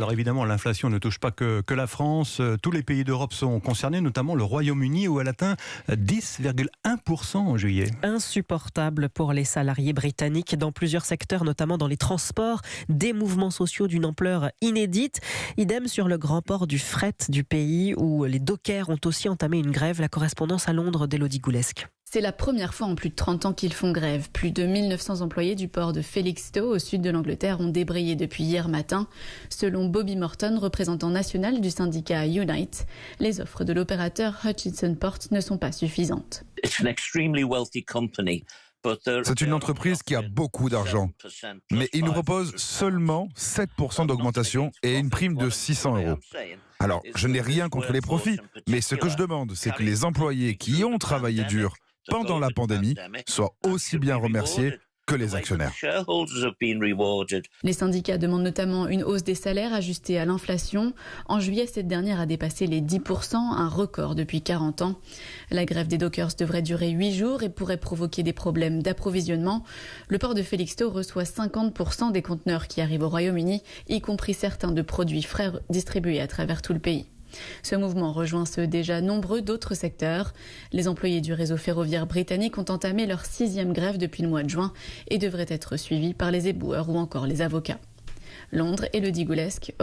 Alors évidemment, l'inflation ne touche pas que la France. Tous les pays d'Europe sont concernés, notamment le Royaume-Uni où elle atteint 10,1% en juillet. Insupportable pour les salariés britanniques dans plusieurs secteurs, notamment dans les transports, des mouvements sociaux d'une ampleur inédite. Idem sur le grand port du fret du pays où les dockers ont aussi entamé une grève. La correspondance à Londres d'Élodie Goulesque. C'est la première fois en plus de 30 ans qu'ils font grève. Plus de 1900 employés du port de Felixstowe, au sud de l'Angleterre, ont débrayé depuis hier matin. Selon Bobby Morton, représentant national du syndicat Unite, les offres de l'opérateur Hutchison Port ne sont pas suffisantes. C'est une entreprise qui a beaucoup d'argent, mais il nous propose seulement 7% d'augmentation et une prime de 600 €. Alors, je n'ai rien contre les profits, mais ce que je demande, c'est que les employés qui ont travaillé dur pendant la pandémie soient aussi bien remerciés que les actionnaires. Les syndicats demandent notamment une hausse des salaires ajustée à l'inflation. En juillet, cette dernière a dépassé les 10%, un record depuis 40 ans. La grève des dockers devrait durer 8 jours et pourrait provoquer des problèmes d'approvisionnement. Le port de Felixstowe reçoit 50% des conteneurs qui arrivent au Royaume-Uni, y compris certains de produits frais distribués à travers tout le pays. Ce mouvement rejoint ceux déjà nombreux d'autres secteurs. Les employés du réseau ferroviaire britannique ont entamé leur 6e grève depuis le mois de juin et devraient être suivis par les éboueurs ou encore les avocats. Londres, Élodie Goulesque.